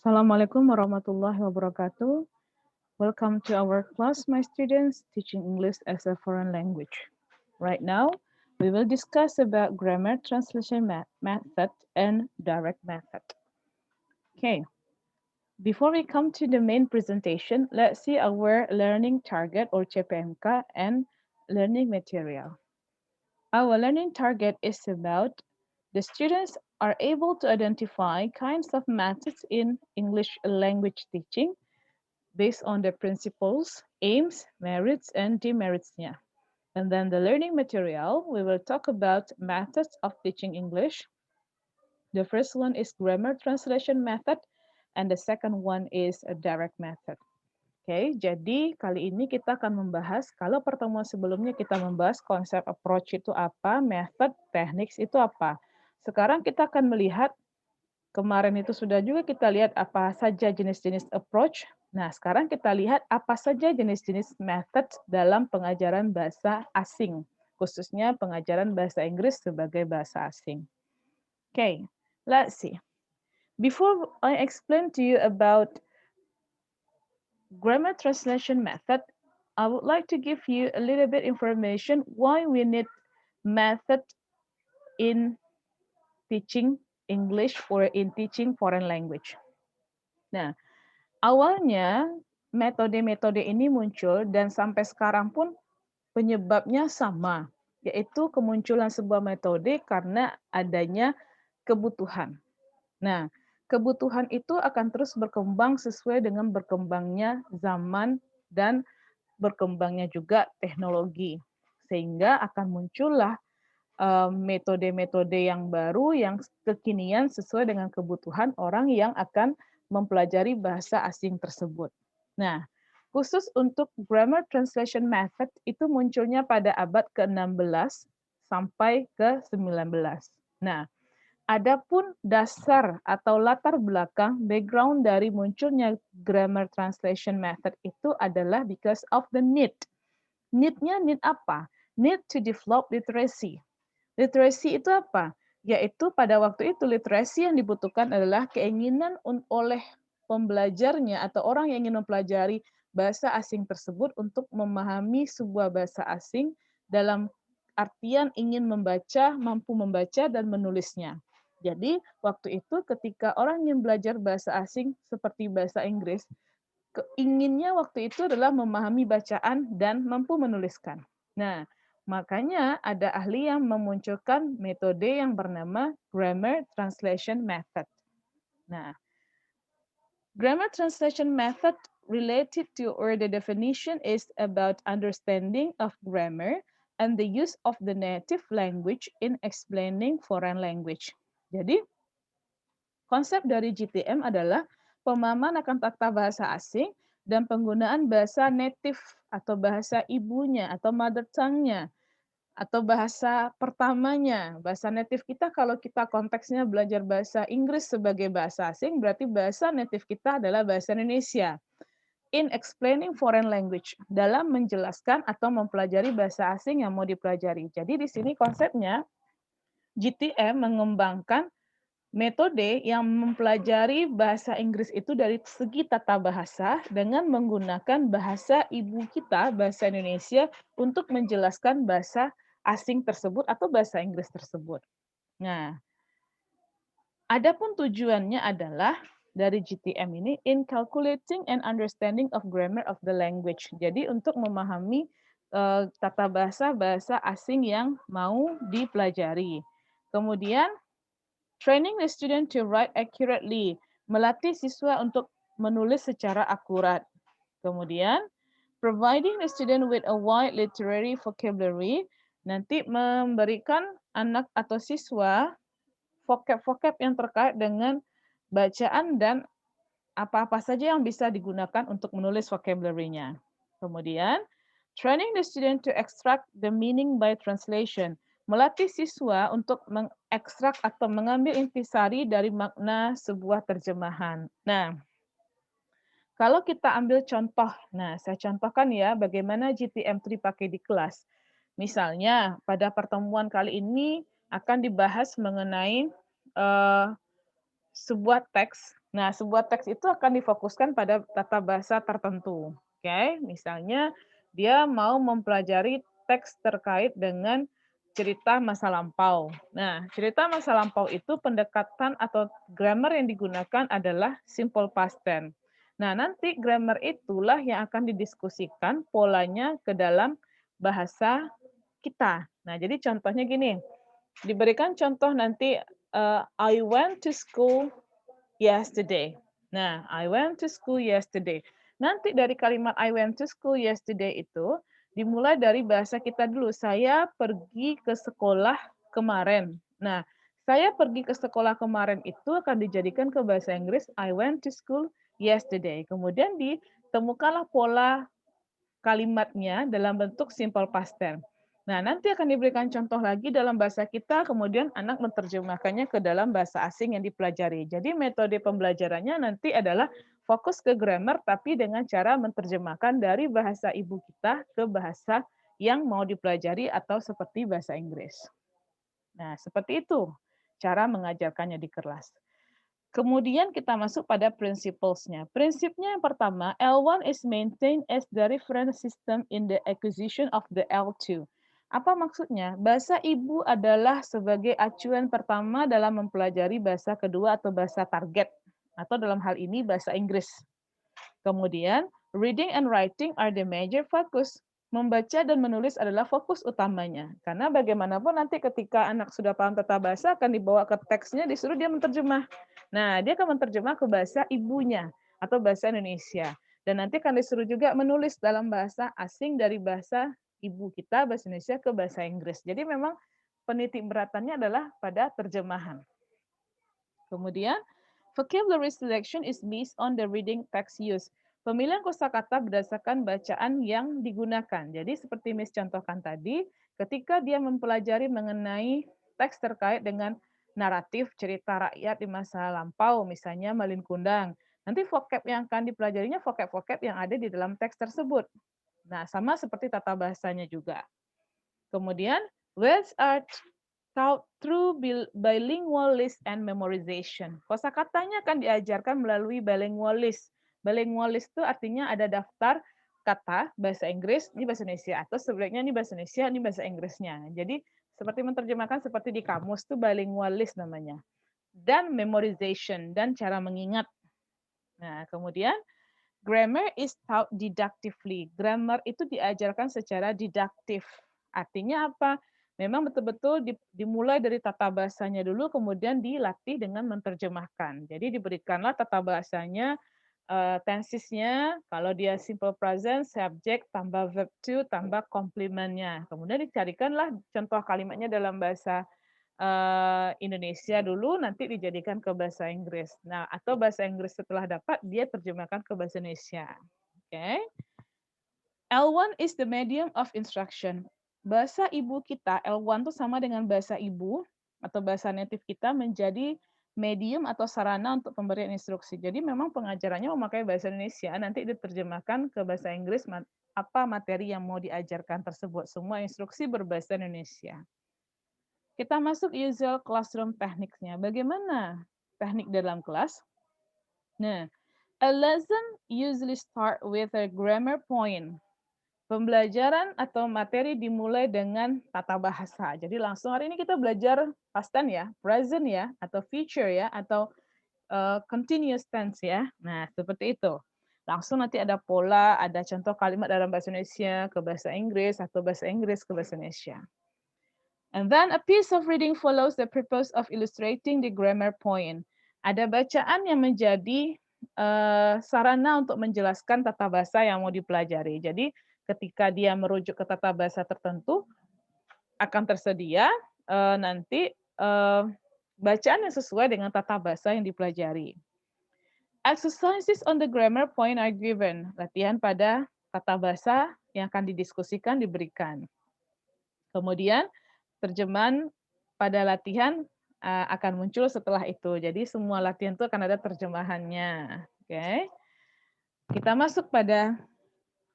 Assalamualaikum warahmatullahi wabarakatuh. Welcome to our class, my students, teaching English as a foreign language. Right now, we will discuss about grammar translation method and direct method. Okay, before we come to the main presentation, let's see our learning target or CPMK and learning material. Our learning target is about the students are able to identify kinds of methods in English language teaching based on the principles, aims, merits, and demerits-nya. And then the learning material, we will talk about methods of teaching English. The first one is grammar translation method, and the second one is a direct method. Oke, jadi kali ini kita akan membahas, kalau pertemuan sebelumnya kita membahas konsep approach itu apa, method, techniques itu apa. Sekarang kita akan melihat, kemarin itu sudah juga kita lihat apa saja jenis-jenis approach. Nah, sekarang kita lihat apa saja jenis-jenis method dalam pengajaran bahasa asing, khususnya pengajaran bahasa Inggris sebagai bahasa asing. Okay, let's see. Before I explain to you about grammar translation method, I would like to give you a little bit information why we need method in teaching English or in teaching foreign language. Nah, awalnya metode-metode ini muncul dan sampai sekarang pun penyebabnya sama, yaitu kemunculan sebuah metode karena adanya kebutuhan. Nah, kebutuhan itu akan terus berkembang sesuai dengan berkembangnya zaman dan berkembangnya juga teknologi. Sehingga akan muncullah metode-metode yang baru yang kekinian sesuai dengan kebutuhan orang yang akan mempelajari bahasa asing tersebut. Nah, khusus untuk grammar translation method itu munculnya pada abad ke-16 sampai ke-19. Nah, adapun dasar atau latar belakang background dari munculnya grammar translation method itu adalah because of the need. Need-nya need apa? Need to develop literacy. Literasi itu apa? Yaitu pada waktu itu literasi yang dibutuhkan adalah keinginan oleh pembelajarnya atau orang yang ingin mempelajari bahasa asing tersebut untuk memahami sebuah bahasa asing dalam artian ingin membaca, mampu membaca dan menulisnya. Jadi, waktu itu ketika orang ingin belajar bahasa asing seperti bahasa Inggris, keinginnya waktu itu adalah memahami bacaan dan mampu menuliskan. Nah, makanya ada ahli yang memunculkan metode yang bernama Grammar Translation Method. Nah, Grammar Translation Method related to, or the definition is about understanding of grammar and the use of the native language in explaining foreign language. Jadi, konsep dari GTM adalah pemahaman akan tata bahasa asing dan penggunaan bahasa native atau bahasa ibunya atau mother tongue-nya atau bahasa pertamanya. Bahasa native kita kalau kita konteksnya belajar bahasa Inggris sebagai bahasa asing, berarti bahasa native kita adalah bahasa Indonesia. In explaining foreign language, dalam menjelaskan atau mempelajari bahasa asing yang mau dipelajari. Jadi di sini konsepnya GTM mengembangkan metode yang mempelajari bahasa Inggris itu dari segi tata bahasa dengan menggunakan bahasa ibu kita, bahasa Indonesia, untuk menjelaskan bahasa asing tersebut atau bahasa Inggris tersebut. Nah, adapun tujuannya adalah dari GTM ini in calculating and understanding of grammar of the language. Jadi untuk memahami tata bahasa asing yang mau dipelajari. Kemudian training the student to write accurately, melatih siswa untuk menulis secara akurat. Kemudian, providing the student with a wide literary vocabulary, nanti memberikan anak atau siswa vocab-vocab yang terkait dengan bacaan dan apa-apa saja yang bisa digunakan untuk menulis vocabulary-nya. Kemudian, training the student to extract the meaning by translation, melatih siswa untuk mengekstrak atau mengambil intisari dari makna sebuah terjemahan. Nah, kalau kita ambil contoh, nah saya contohkan ya bagaimana GTM itu dipakai di kelas. Misalnya pada pertemuan kali ini akan dibahas mengenai sebuah teks. Nah, sebuah teks itu akan difokuskan pada tata bahasa tertentu. Oke, misalnya dia mau mempelajari teks terkait dengan cerita masa lampau. Nah, cerita masa lampau itu pendekatan atau grammar yang digunakan adalah simple past tense. Nah, nanti grammar itulah yang akan didiskusikan polanya ke dalam bahasa kita. Nah, jadi contohnya gini, diberikan contoh nanti I went to school yesterday. Nah, I went to school yesterday. Nanti dari kalimat I went to school yesterday itu dimulai dari bahasa kita dulu. Saya pergi ke sekolah kemarin. Nah, saya pergi ke sekolah kemarin itu akan dijadikan ke bahasa Inggris I went to school yesterday. Kemudian ditemukanlah pola kalimatnya dalam bentuk simple past tense. Nah, nanti akan diberikan contoh lagi dalam bahasa kita, kemudian anak menerjemahkannya ke dalam bahasa asing yang dipelajari. Jadi metode pembelajarannya nanti adalah fokus ke grammar, tapi dengan cara menerjemahkan dari bahasa ibu kita ke bahasa yang mau dipelajari atau seperti bahasa Inggris. Nah, seperti itu cara mengajarkannya di kelas. Kemudian kita masuk pada principles-nya. Prinsipnya yang pertama, L1 is maintained as the reference system in the acquisition of the L2. Apa maksudnya? Bahasa ibu adalah sebagai acuan pertama dalam mempelajari bahasa kedua atau bahasa target, atau dalam hal ini bahasa Inggris. Kemudian, reading and writing are the major focus. Membaca dan menulis adalah fokus utamanya. Karena bagaimanapun nanti ketika anak sudah paham tata bahasa akan dibawa ke teksnya, disuruh dia menerjemah. Nah, dia akan menerjemah ke bahasa ibunya atau bahasa Indonesia. Dan nanti akan disuruh juga menulis dalam bahasa asing dari bahasa ibu kita, bahasa Indonesia, ke bahasa Inggris. Jadi memang penitik beratannya adalah pada terjemahan. Kemudian, vocabulary selection is based on the reading text use. Pemilihan kosakata berdasarkan bacaan yang digunakan. Jadi seperti Miss contohkan tadi, ketika dia mempelajari mengenai teks terkait dengan naratif cerita rakyat di masa lampau, misalnya Malin Kundang. Nanti vocab yang akan dipelajarinya vocab-vocab yang ada di dalam teks tersebut. Nah, sama seperti tata bahasanya juga. Kemudian, words are taught through bilingual list and memorization. Kosakatanya akan diajarkan melalui bilingual list. Bilingual list itu artinya ada daftar kata bahasa Inggris, ini bahasa Indonesia, atau sebaliknya ini bahasa Indonesia, ini bahasa Inggrisnya. Jadi seperti menerjemahkan seperti di kamus itu bilingual list namanya. Dan memorization, dan cara mengingat. Nah, kemudian grammar is taught deductively. Grammar itu diajarkan secara didaktif. Artinya apa? Memang betul-betul dimulai dari tata bahasanya dulu, kemudian dilatih dengan menerjemahkan. Jadi diberikanlah tata bahasanya, tensesnya, kalau dia simple present, subject, tambah verb to, tambah komplementnya. Kemudian dicarikanlah contoh kalimatnya dalam bahasa Indonesia dulu, nanti dijadikan ke bahasa Inggris. Nah, atau bahasa Inggris setelah dapat, dia terjemahkan ke bahasa Indonesia. Oke. L1 is the medium of instruction. Bahasa ibu kita, L1 itu sama dengan bahasa ibu atau bahasa native kita menjadi medium atau sarana untuk pemberian instruksi. Jadi memang pengajarannya memakai bahasa Indonesia, nanti diterjemahkan ke bahasa Inggris apa materi yang mau diajarkan tersebut. Semua instruksi berbahasa Indonesia. Kita masuk usual classroom techniques-nya. Bagaimana teknik dalam kelas? Nah, a lesson usually start with a grammar point. Pembelajaran atau materi dimulai dengan tata bahasa. Jadi langsung hari ini kita belajar past tense ya, present ya, atau future ya, atau continuous tense ya. Nah, seperti itu. Langsung nanti ada pola, ada contoh kalimat dalam bahasa Indonesia ke bahasa Inggris, atau bahasa Inggris ke bahasa Indonesia. And then a piece of reading follows the purpose of illustrating the grammar point. Ada bacaan yang menjadi sarana untuk menjelaskan tata bahasa yang mau dipelajari. Jadi ketika dia merujuk ke tata bahasa tertentu, akan tersedia nanti bacaan yang sesuai dengan tata bahasa yang dipelajari. Exercises on the grammar point are given. Latihan pada tata bahasa yang akan didiskusikan diberikan. Kemudian terjemahan pada latihan akan muncul setelah itu. Jadi semua latihan itu akan ada terjemahannya. Oke. Kita masuk pada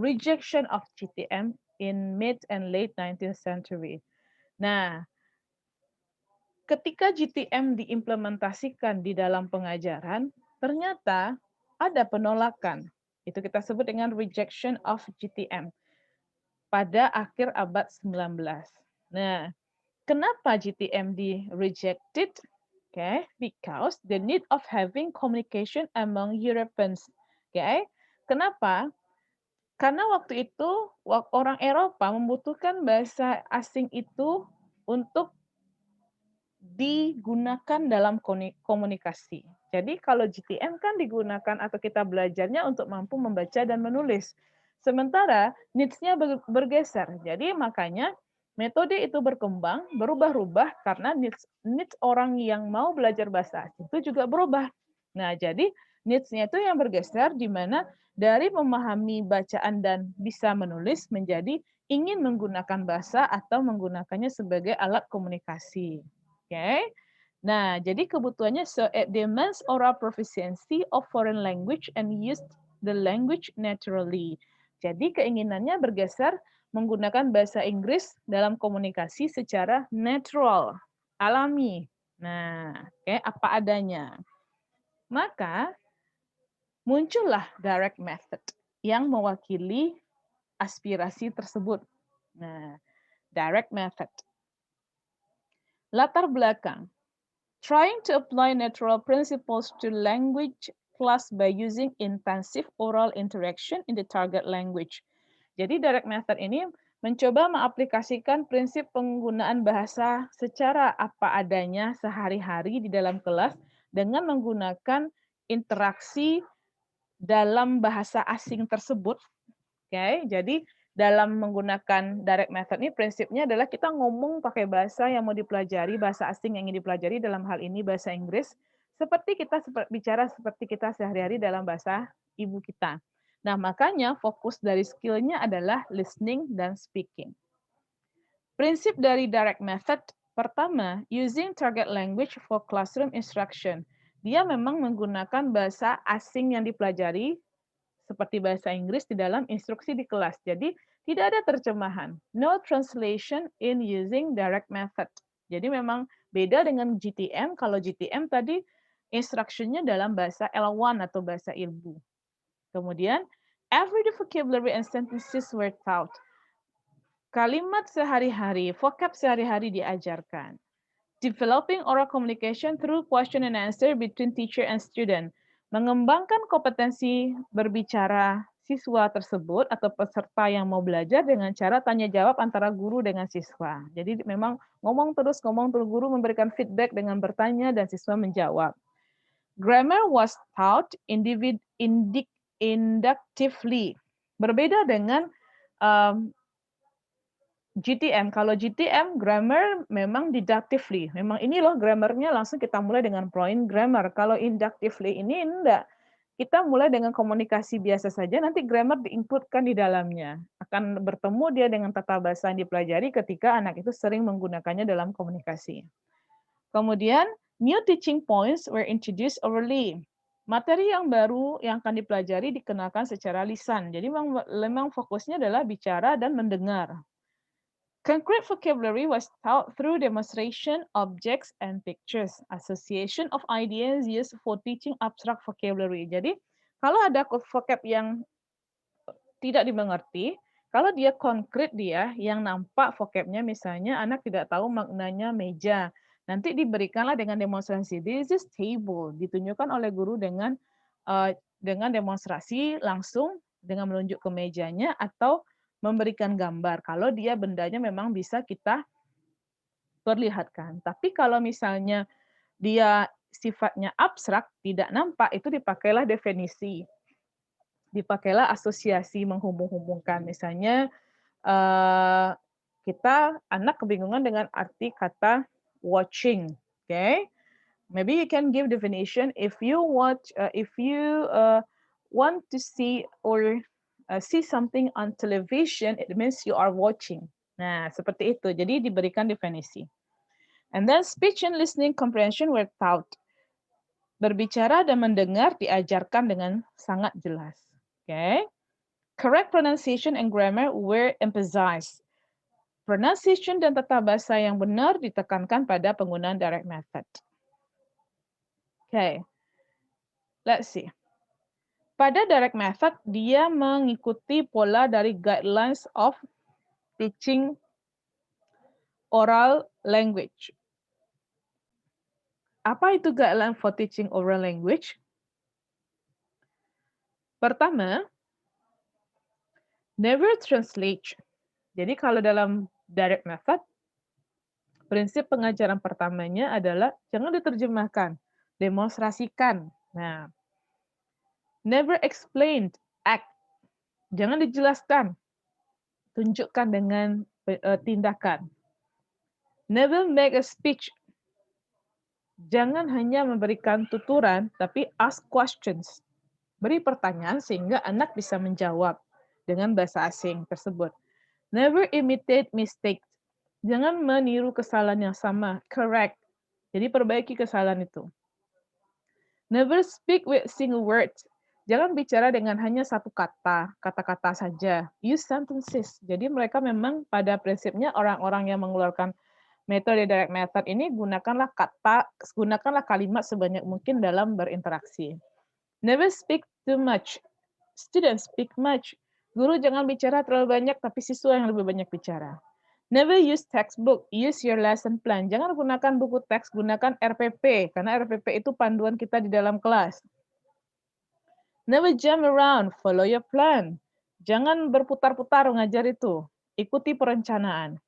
rejection of GTM in mid and late 19th century. Nah, ketika GTM diimplementasikan di dalam pengajaran, ternyata ada penolakan. Itu kita sebut dengan rejection of GTM pada akhir abad 19. Nah, kenapa GTM di-rejected? Okay, because the need of having communication among Europeans. Okay, kenapa? Karena waktu itu orang Eropa membutuhkan bahasa asing itu untuk digunakan dalam komunikasi. Jadi kalau GTM kan digunakan atau kita belajarnya untuk mampu membaca dan menulis. Sementara needs-nya bergeser. Jadi makanya metode itu berkembang, berubah-ubah karena needs orang yang mau belajar bahasa asing itu juga berubah. Nah, jadi needs-nya itu yang bergeser di mana dari memahami bacaan dan bisa menulis menjadi ingin menggunakan bahasa atau menggunakannya sebagai alat komunikasi. Okay. Nah, jadi kebutuhannya so it demands oral proficiency of foreign language and use the language naturally. Jadi keinginannya bergeser menggunakan bahasa Inggris dalam komunikasi secara natural, alami. Nah, apa adanya. Maka muncullah direct method yang mewakili aspirasi tersebut. Nah, direct method. Latar belakang. Trying to apply natural principles to language class by using intensive oral interaction in the target language. Jadi direct method ini mencoba mengaplikasikan prinsip penggunaan bahasa secara apa adanya sehari-hari di dalam kelas dengan menggunakan interaksi dalam bahasa asing tersebut. Oke, jadi dalam menggunakan direct method ini prinsipnya adalah kita ngomong pakai bahasa yang mau dipelajari, bahasa asing yang ingin dipelajari dalam hal ini bahasa Inggris, seperti kita bicara seperti kita sehari-hari dalam bahasa ibu kita. Nah, makanya fokus dari skill-nya adalah listening dan speaking. Prinsip dari direct method pertama, using target language for classroom instruction. Dia memang menggunakan bahasa asing yang dipelajari seperti bahasa Inggris di dalam instruksi di kelas. Jadi tidak ada terjemahan. No translation in using direct method. Jadi memang beda dengan GTM. Kalau GTM tadi instruction-nya dalam bahasa L1 atau bahasa ibu. Kemudian, everyday vocabulary and sentences were taught. Kalimat sehari-hari, vocab sehari-hari diajarkan. Developing oral communication through question and answer between teacher and student. Mengembangkan kompetensi berbicara siswa tersebut atau peserta yang mau belajar dengan cara tanya jawab antara guru dengan siswa. Jadi memang ngomong terus guru memberikan feedback dengan bertanya dan siswa menjawab. Grammar was taught inductively. Berbeda dengan GTM, kalau GTM grammar memang deductively. Memang ini loh grammarnya langsung kita mulai dengan point grammar. Kalau inductively ini enggak. Kita mulai dengan komunikasi biasa saja, nanti grammar diinputkan di dalamnya. Akan bertemu dia dengan tata bahasa yang dipelajari ketika anak itu sering menggunakannya dalam komunikasi. Kemudian, new teaching points were introduced orally. Materi yang baru yang akan dipelajari dikenalkan secara lisan. Jadi memang fokusnya adalah bicara dan mendengar. Concrete vocabulary was taught through demonstration, objects, and pictures. Association of ideas used for teaching abstract vocabulary. Jadi, kalau ada vocab yang tidak dimengerti, kalau dia konkret dia, yang nampak vocabnya misalnya anak tidak tahu maknanya meja, nanti diberikanlah dengan demonstrasi. This is table, ditunjukkan oleh guru dengan demonstrasi langsung dengan menunjuk ke mejanya atau memberikan gambar. Kalau dia bendanya memang bisa kita perlihatkan. Tapi kalau misalnya dia sifatnya abstrak, tidak nampak, itu dipakailah definisi. Dipakailah asosiasi menghubung-hubungkan. Misalnya anak kebingungan dengan arti kata watching. Okay? Maybe you can give definition if you want to see or see something on television, it means you are watching. Nah, seperti itu. Jadi diberikan definisi. And then speech and listening comprehension were taught. Berbicara dan mendengar diajarkan dengan sangat jelas. Okay? Correct pronunciation and grammar were emphasized. pronunciation dan tata bahasa yang benar ditekankan pada penggunaan direct method. Okay, let's see. Pada direct method, dia mengikuti pola dari guidelines of teaching oral language. Apa itu guideline for teaching oral language? Pertama, never translate. Jadi kalau dalam direct method, prinsip pengajaran pertamanya adalah jangan diterjemahkan, demonstrasikan. Nah, never explained, act. Jangan dijelaskan, tunjukkan dengan tindakan. Never make a speech. Jangan hanya memberikan tuturan, tapi ask questions. Beri pertanyaan sehingga anak bisa menjawab dengan bahasa asing tersebut. Never imitate mistakes. Jangan meniru kesalahan yang sama. Correct. Jadi perbaiki kesalahan itu. Never speak with single words. Jangan bicara dengan hanya satu kata-kata saja. Use sentences. Jadi mereka memang pada prinsipnya orang-orang yang mengeluarkan metode direct method ini gunakanlah kalimat sebanyak mungkin dalam berinteraksi. Never speak too much. Students speak much. Guru jangan bicara terlalu banyak, tapi siswa yang lebih banyak bicara. Never use textbook, use your lesson plan. Jangan gunakan buku teks, gunakan RPP, karena RPP itu panduan kita di dalam kelas. Never jump around, follow your plan. Jangan berputar-putar mengajar itu. Ikuti perencanaan.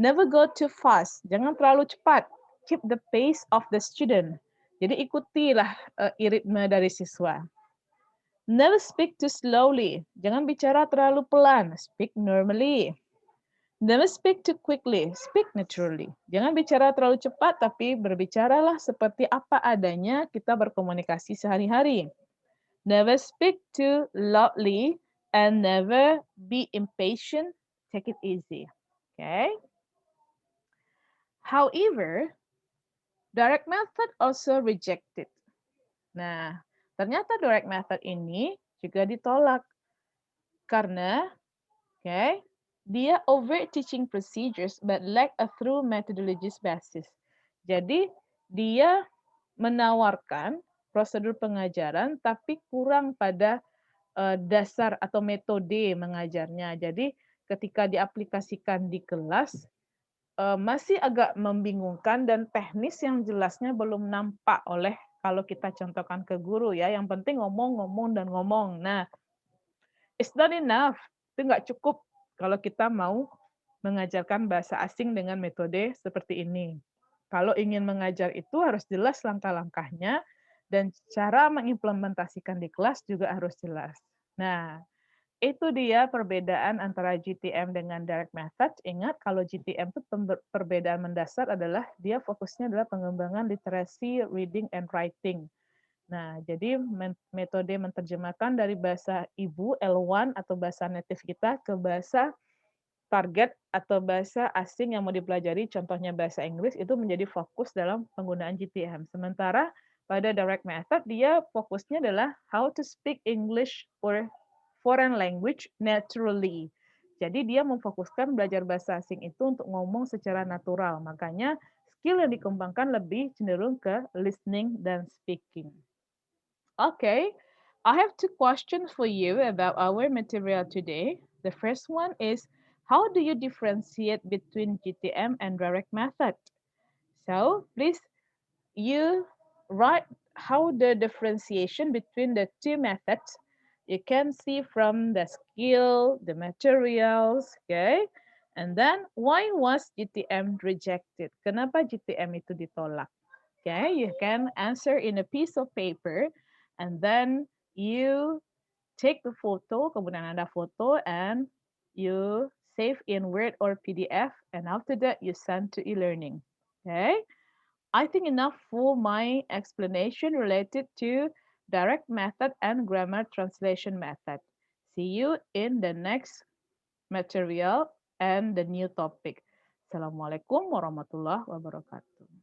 Never go too fast. Jangan terlalu cepat. Keep the pace of the student. Jadi ikutilah ritme dari siswa. Never speak too slowly. Jangan bicara terlalu pelan. Speak normally. Never speak too quickly. Speak naturally. Jangan bicara terlalu cepat, tapi berbicaralah seperti apa adanya kita berkomunikasi sehari-hari. Never speak too loudly and never be impatient. Take it easy. Okay? However, direct method also rejected. Nah, ternyata direct method ini juga ditolak karena dia overt teaching procedures but lack a true methodologies basis. Jadi, dia menawarkan prosedur pengajaran tapi kurang pada dasar atau metode mengajarnya. Jadi, ketika diaplikasikan di kelas, masih agak membingungkan dan teknis yang jelasnya belum nampak oleh kalau kita contohkan ke guru ya, yang penting ngomong, ngomong, dan ngomong. Nah, it's not enough. Itu nggak cukup kalau kita mau mengajarkan bahasa asing dengan metode seperti ini. Kalau ingin mengajar itu harus jelas langkah-langkahnya dan cara mengimplementasikan di kelas juga harus jelas. Nah, itu dia perbedaan antara GTM dengan direct method. Ingat kalau GTM itu perbedaan mendasar adalah dia fokusnya adalah pengembangan literasi, reading, and writing. Nah, jadi metode menerjemahkan dari bahasa ibu L1 atau bahasa native kita ke bahasa target atau bahasa asing yang mau dipelajari, contohnya bahasa Inggris, itu menjadi fokus dalam penggunaan GTM. Sementara pada direct method, dia fokusnya adalah how to speak English or foreign language naturally. Jadi dia memfokuskan belajar bahasa asing itu untuk ngomong secara natural. Makanya skill yang dikembangkan lebih cenderung ke listening dan speaking. Okay, I have two questions for you about our material today. The first one is, how do you differentiate between GTM and direct method? So please, you write how the differentiation between the two methods. You can see from the skill, the materials, okay? And then, why was GTM rejected? Kenapa GTM itu ditolak? Okay, you can answer in a piece of paper, and then you take the photo, kemudian Anda foto, and you save in Word or PDF, and after that, you send to e-learning. Okay? I think enough for my explanation related to direct method and grammar translation method. See you in the next material and the new topic. Assalamualaikum warahmatullahi wabarakatuh.